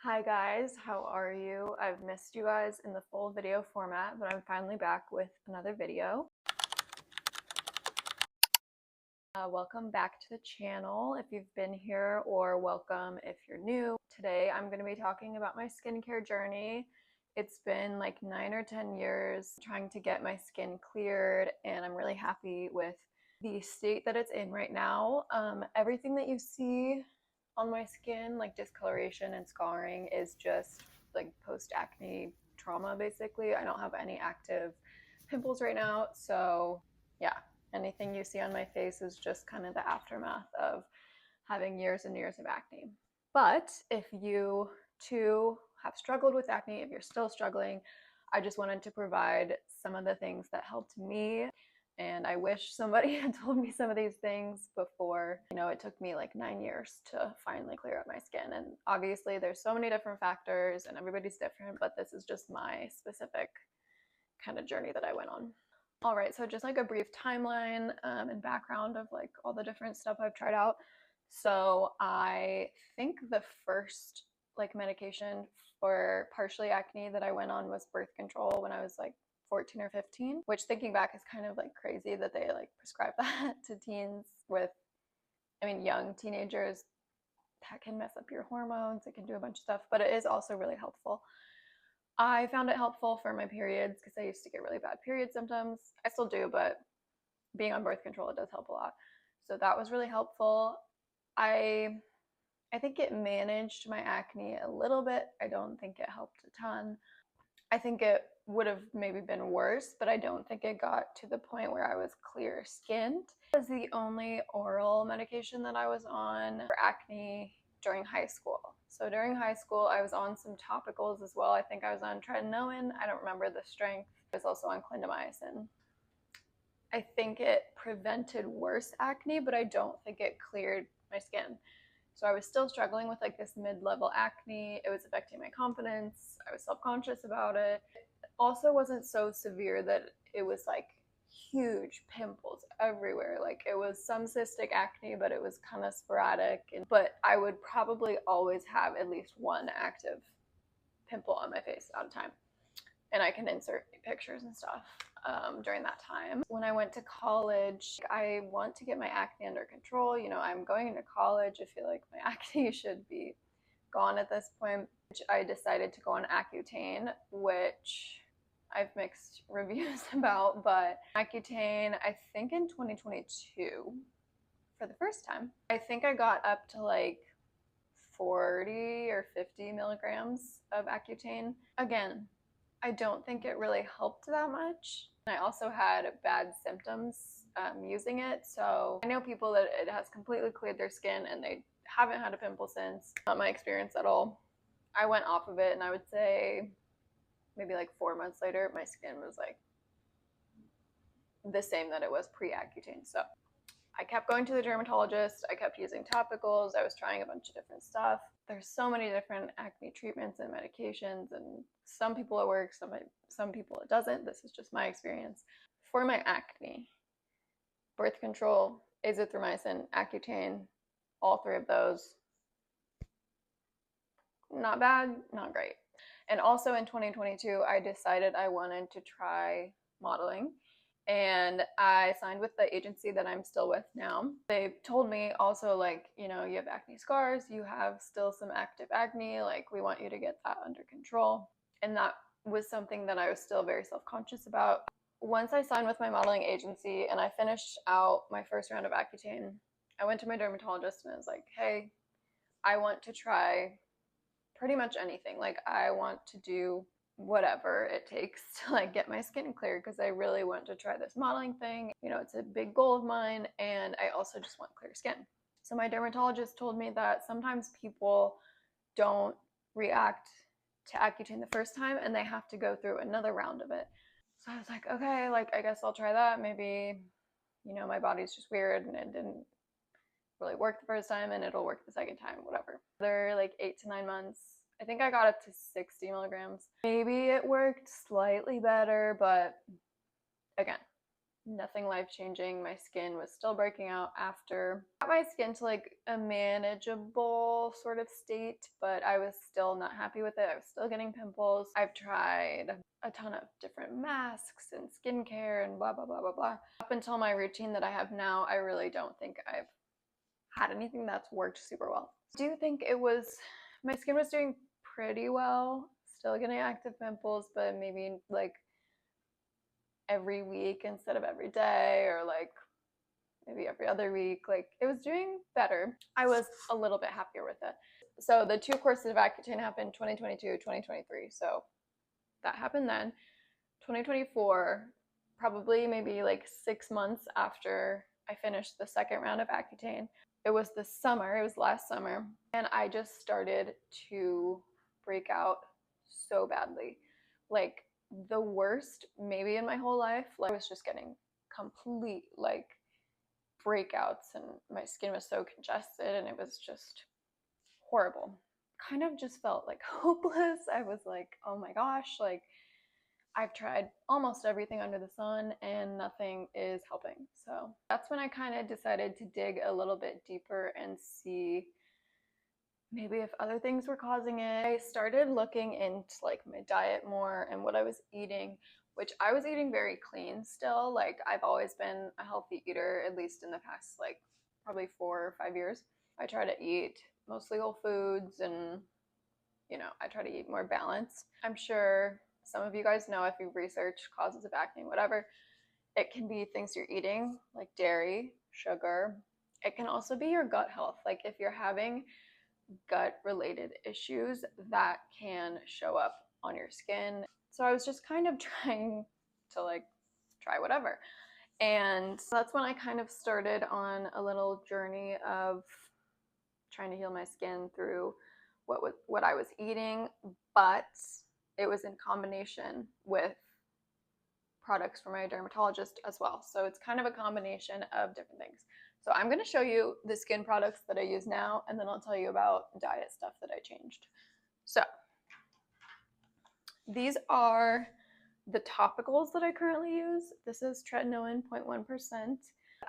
Hi guys, how are you? I've missed you guys in the full video format, but I'm finally back with another video. Welcome back to the channel if you've been here, or welcome if you're new. Today I'm going to be talking about my skincare journey. It's been like 9 or 10 years trying to get my skin cleared, and I'm really happy with the state that it's in right now. Everything that you see on my skin, like discoloration and scarring, is just like post-acne trauma basically. I don't have any active pimples right now, so yeah, anything you see on my face is just kind of the aftermath of having years and years of acne. But if you too have struggled with acne, if you're still struggling, I just wanted to provide some of the things that helped me. And I wish somebody had told me some of these things before. It took me like 9 years to finally clear up my skin. And obviously there's so many different factors and everybody's different, but this is just my specific kind of journey that I went on. All right, so just like a brief timeline and background of like all the different stuff I've tried out. So I think the first like medication for partially acne that I went on was birth control when I was like 14 or 15, which thinking back is kind of like crazy that they like prescribe that to teens with, young teenagers. That can mess up your hormones, it can do a bunch of stuff, but it is also really helpful. I found it helpful for my periods because I used to get really bad period symptoms. I still do, but being on birth control, it does help a lot. So that was really helpful. I think it managed my acne a little bit. I don't think it helped a ton. I think it would have maybe been worse, but I don't think it got to the point where I was clear skinned. It was the only oral medication that I was on for acne during high school. So during high school, I was on some topicals as well. I think I was on tretinoin. I don't remember the strength. I was also on clindamycin. I think it prevented worse acne, but I don't think it cleared my skin. So I was still struggling with like this mid-level acne. It was affecting my confidence. I was self-conscious about it. It also wasn't so severe that it was like huge pimples everywhere. Like it was some cystic acne, but it was kind of sporadic. But I would probably always have at least one active pimple on my face at a time. And I can insert pictures and stuff during that time. When I went to college, I want to get my acne under control. I'm going into college. I feel like my acne should be gone at this point. I decided to go on Accutane, which I've mixed reviews about, but Accutane, I think in 2022, for the first time, I think I got up to like 40 or 50 milligrams of Accutane. Again, I don't think it really helped that much. I also had bad symptoms using it, so I know people that it has completely cleared their skin and they haven't had a pimple since. Not my experience at all. I went off of it, and I would say maybe like 4 months later, my skin was like the same that it was pre-Accutane. So I kept going to the dermatologist. I kept using topicals. I was trying a bunch of different stuff. There's so many different acne treatments and medications, and some people it works, some people it doesn't. This is just my experience. For my acne, birth control, azithromycin, Accutane, all three of those, not bad, not great. And also in 2022, I decided I wanted to try modeling. And I signed with the agency that I'm still with now. They told me also, like, you have acne scars, you have still some active acne, like we want you to get that under control. And that was something that I was still very self-conscious about. Once I signed with my modeling agency and I finished out my first round of Accutane, I went to my dermatologist and I was like, hey, I want to try pretty much anything. Like I want to do whatever it takes to like get my skin clear, because I really want to try this modeling thing. It's a big goal of mine, and I also just want clear skin. So my dermatologist told me that sometimes people don't react to Accutane the first time and they have to go through another round of it. So I was like, okay, like I guess I'll try that. Maybe, my body's just weird and it didn't really work the first time and it'll work the second time, whatever. They're like 8 to 9 months. I think I got up to 60 milligrams. Maybe it worked slightly better, but again, nothing life-changing. My skin was still breaking out after. I got my skin to like a manageable sort of state, but I was still not happy with it. I was still getting pimples. I've tried a ton of different masks and skincare and blah, blah, blah, blah, blah. Up until my routine that I have now, I really don't think I've had anything that's worked super well. I do think my skin was doing pretty well, still getting active pimples, but maybe like every week instead of every day, or like maybe every other week. Like it was doing better. I was a little bit happier with it. So the 2 courses of Accutane happened 2022, 2023. So that happened then. 2024, probably maybe like 6 months after I finished the 2nd round of Accutane. It was this summer, it was last summer, and I just started to break out so badly. Like the worst maybe in my whole life. Like I was just getting complete like breakouts, and my skin was so congested, and it was just horrible. Kind of just felt like hopeless. I was like, oh my gosh, like I've tried almost everything under the sun and nothing is helping. So that's when I kind of decided to dig a little bit deeper and see maybe if other things were causing it. I started looking into like my diet more and what I was eating, which I was eating very clean still. Like I've always been a healthy eater, at least in the past like probably 4 or 5 years. I try to eat mostly whole foods, and I try to eat more balanced. I'm sure some of you guys know, if you've researched causes of acne, whatever, it can be things you're eating like dairy, sugar. It can also be your gut health. Like if you're having gut related issues, that can show up on your skin. So I was just kind of trying to like try whatever. And that's when I kind of started on a little journey of trying to heal my skin through what I was eating, but it was in combination with products from my dermatologist as well. So it's kind of a combination of different things. So I'm going to show you the skin products that I use now, and then I'll tell you about diet stuff that I changed. So these are the topicals that I currently use. This is tretinoin 0.1%.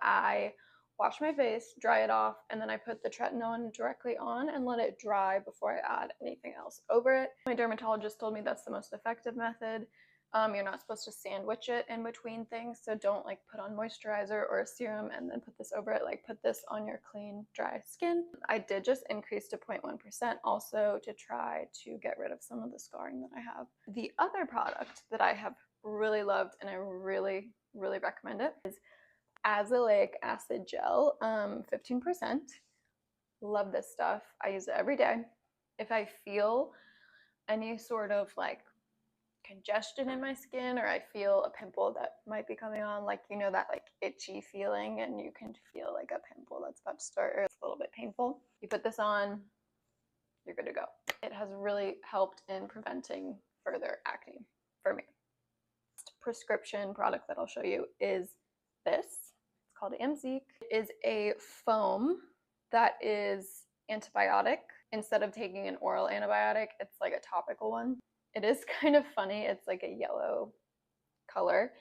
I wash my face, dry it off, and then I put the tretinoin directly on and let it dry before I add anything else over it. My dermatologist told me that's the most effective method. You're not supposed to sandwich it in between things, so don't like put on moisturizer or a serum and then put this over it. Like put this on your clean, dry skin. I did just increase to 0.1% also to try to get rid of some of the scarring that I have. The other product that I have really loved, and I really, really recommend it, is azelaic acid gel, 15%. Love this stuff. I use it every day. If I feel any sort of like congestion in my skin, or I feel a pimple that might be coming on, like that like itchy feeling, and you can feel like a pimple that's about to start, or it's a little bit painful, you put this on, you're good to go. It has really helped in preventing further acne for me. Next prescription product that I'll show you is this. It's called Amsique. It is a foam that is antibiotic. Instead of taking an oral antibiotic, it's like a topical one. It is kind of funny. It's like a yellow color,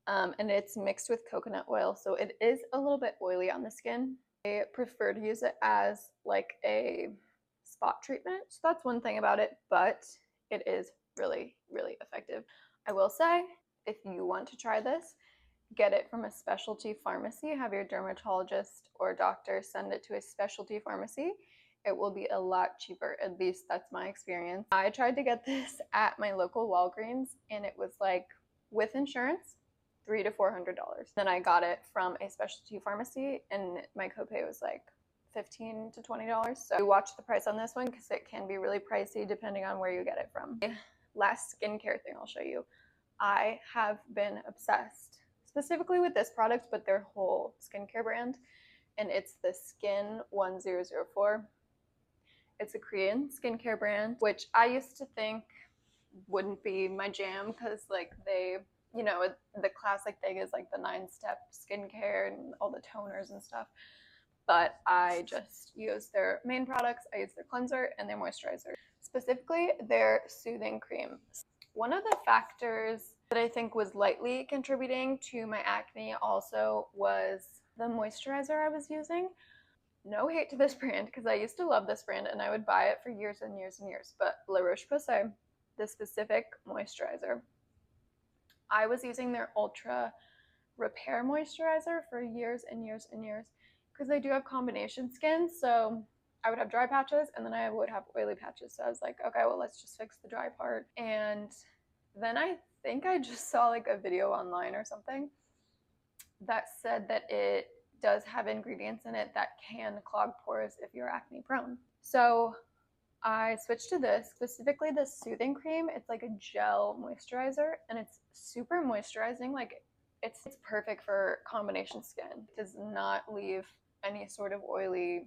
and it's mixed with coconut oil, so it is a little bit oily on the skin. I prefer to use it as like a spot treatment. So that's one thing about it, but it is really, really effective. I will say, if you want to try this, get it from a specialty pharmacy. Have your dermatologist or doctor send it to a specialty pharmacy. It will be a lot cheaper. At least that's my experience. I tried to get this at my local Walgreens, and it was like, with insurance, $300 to $400. Then I got it from a specialty pharmacy, and my copay was like $15 to $20. So watch the price on this one, because it can be really pricey depending on where you get it from. Last skincare thing I'll show you. I have been obsessed specifically with this product, but their whole skincare brand, and it's the Skin 1004. It's a Korean skincare brand, which I used to think wouldn't be my jam, because like they, the classic thing is like the 9-step skincare and all the toners and stuff. But I just use their main products. I use their cleanser and their moisturizer, specifically their soothing cream. One of the factors that I think was lightly contributing to my acne also was the moisturizer I was using. No hate to this brand because I used to love this brand and I would buy it for years and years and years, but La Roche-Posay, the specific moisturizer, I was using their Ultra Repair moisturizer for years and years and years because I do have combination skin, so I would have dry patches and then I would have oily patches. So I was like, okay, well, let's just fix the dry part. And then I think I just saw like a video online or something that said that it does have ingredients in it that can clog pores if you're acne prone. So I switched to this, specifically the soothing cream. It's like a gel moisturizer and it's super moisturizing. Like it's perfect for combination skin. It does not leave any sort of oily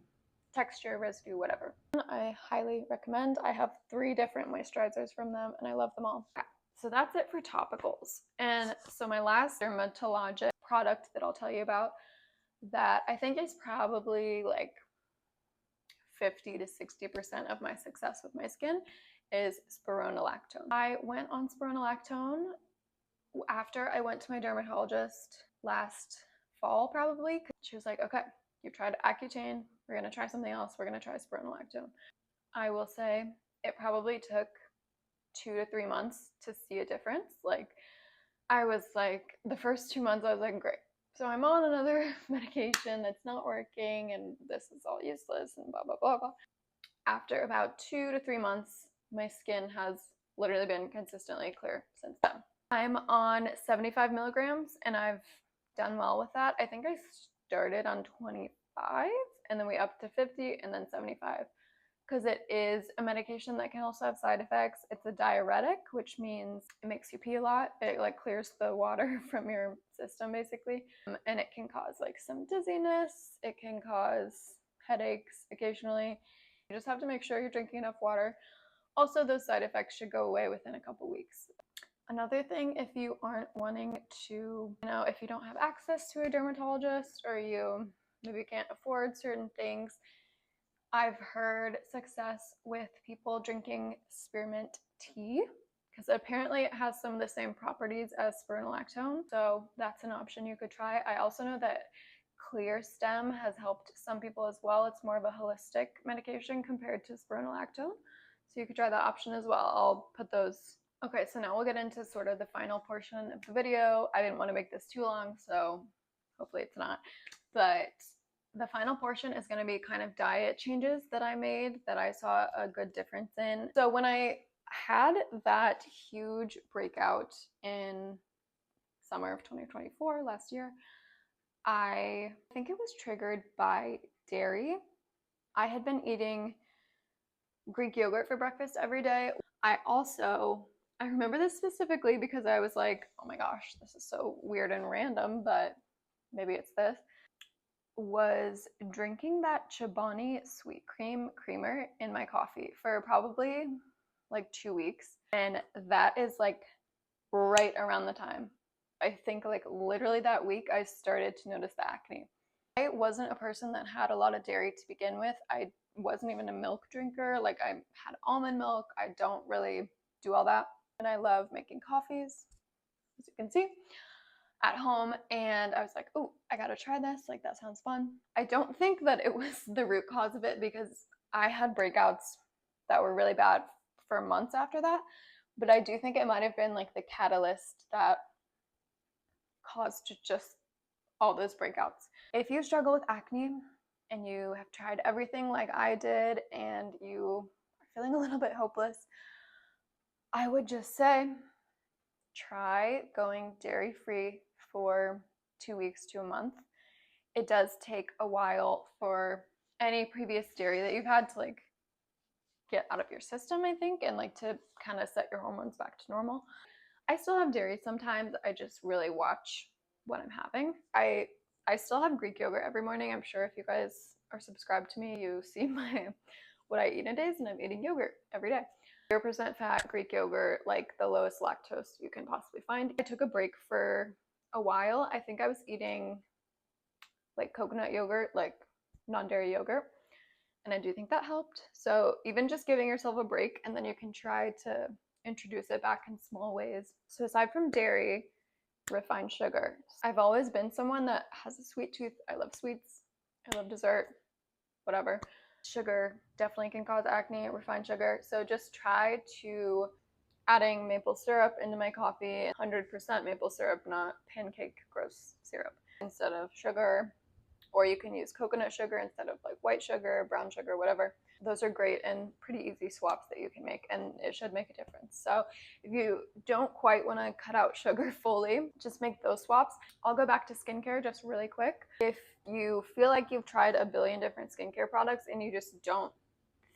texture, residue, whatever. I highly recommend. I have 3 different moisturizers from them and I love them all. Okay, so that's it for topicals. And so my last dermatologic product that I'll tell you about that I think is probably like 50 to 60% of my success with my skin is Spironolactone. I went on Spironolactone after I went to my dermatologist last fall probably. She was like, okay, you've tried Accutane, we're gonna try something else, we're gonna try Spironolactone. I will say it probably took 2 to 3 months to see a difference. Like I was like, the first 2 months I was like, great. So I'm on another medication that's not working and this is all useless and blah, blah, blah, blah. After about 2 to 3 months, my skin has literally been consistently clear since then. I'm on 75 milligrams and I've done well with that. I think I started on 25 and then we upped to 50 and then 75 because it is a medication that can also have side effects. It's a diuretic, which means it makes you pee a lot. It like clears the water from your system basically. And it can cause like some dizziness. It can cause headaches occasionally. You just have to make sure you're drinking enough water. Also, those side effects should go away within a couple weeks. Another thing, if you aren't wanting to, if you don't have access to a dermatologist or you maybe can't afford certain things, I've heard success with people drinking spearmint tea because apparently it has some of the same properties as spironolactone. So that's an option you could try. I also know that clear stem has helped some people as well. It's more of a holistic medication compared to spironolactone. So you could try that option as well. I'll put those. Okay, so now we'll get into sort of the final portion of the video. I didn't want to make this too long, so hopefully it's not. But the final portion is going to be kind of diet changes that I made that I saw a good difference in. So when I had that huge breakout in summer of 2024, last year, I think it was triggered by dairy. I had been eating Greek yogurt for breakfast every day. I remember this specifically because I was like, oh my gosh, this is so weird and random, but maybe it's this. Was drinking that Chobani sweet cream creamer in my coffee for probably like 2 weeks. And that is like right around the time. I think like literally that week I started to notice the acne. I wasn't a person that had a lot of dairy to begin with. I wasn't even a milk drinker. Like I had almond milk. I don't really do all that. And I love making coffees, as you can see, at home. And I was like, oh, I gotta try this. Like that sounds fun. I don't think that it was the root cause of it because I had breakouts that were really bad for months after that. But I do think it might have been like the catalyst that caused just all those breakouts. If you struggle with acne and you have tried everything like I did and you are feeling a little bit hopeless, I would just say try going dairy-free for 2 weeks to a month. It does take a while for any previous dairy that you've had to like get out of your system, I think, and like to kind of set your hormones back to normal. I still have dairy sometimes. I just really watch what I'm having. I still have Greek yogurt every morning. I'm sure if you guys are subscribed to me, you see what I eat in days, and I'm eating yogurt every day. 0% fat Greek yogurt, like the lowest lactose you can possibly find. I took a break for a while. I think I was eating like coconut yogurt, like non-dairy yogurt, and I do think that helped. So even just giving yourself a break, and then you can try to introduce it back in small ways. So aside from dairy, refined sugar. I've always been someone that has a sweet tooth. I love sweets. I love dessert, whatever. Sugar definitely can cause acne, refined sugar. So just try to adding maple syrup into my coffee, 100% maple syrup, not pancake gross syrup, instead of sugar. Or you can use coconut sugar instead of like white sugar, brown sugar, whatever. Those are great and pretty easy swaps that you can make, and it should make a difference. So if you don't quite want to cut out sugar fully, just make those swaps. I'll go back to skincare just really quick. If you feel like you've tried a billion different skincare products and you just don't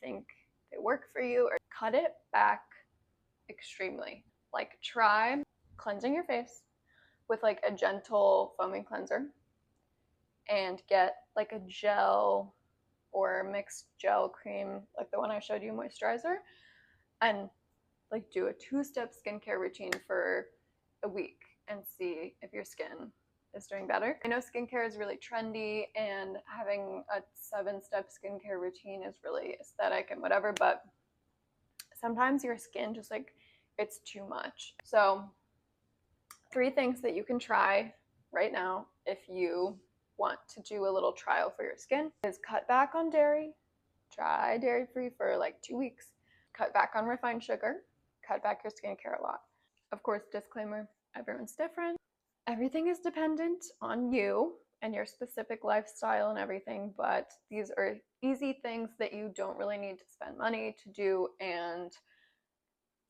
think they work for you, or cut it back extremely. Like try cleansing your face with like a gentle foaming cleanser, and get like a gel or mixed gel cream like the one I showed you, moisturizer, and like do a 2-step skincare routine for a week and see if your skin is doing better. I know skincare is really trendy and having a 7-step skincare routine is really aesthetic and whatever, but sometimes your skin just like, it's too much. So 3 things that you can try right now if you want to do a little trial for your skin is cut back on dairy, try dairy-free for like 2 weeks, cut back on refined sugar, cut back your skincare a lot. Of course, disclaimer, everyone's different. Everything is dependent on you and your specific lifestyle and everything, but these are easy things that you don't really need to spend money to do, and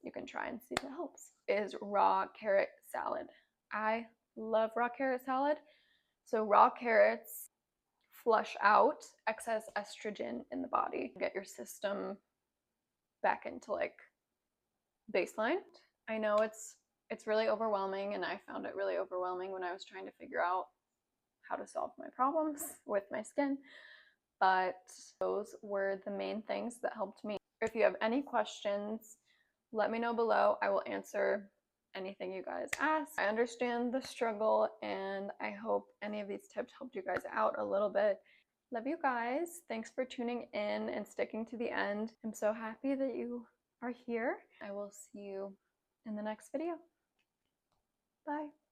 you can try and see if it helps. Is raw carrot salad. I love raw carrot salad. So raw carrots flush out excess estrogen in the body, get your system back into like baseline. I know it's really overwhelming, and I found it really overwhelming when I was trying to figure out how to solve my problems with my skin, but those were the main things that helped me. If you have any questions, let me know below. I will answer anything you guys ask. I understand the struggle, and I hope any of these tips helped you guys out a little bit. Love you guys. Thanks for tuning in and sticking to the end. I'm so happy that you are here. I will see you in the next video. Bye.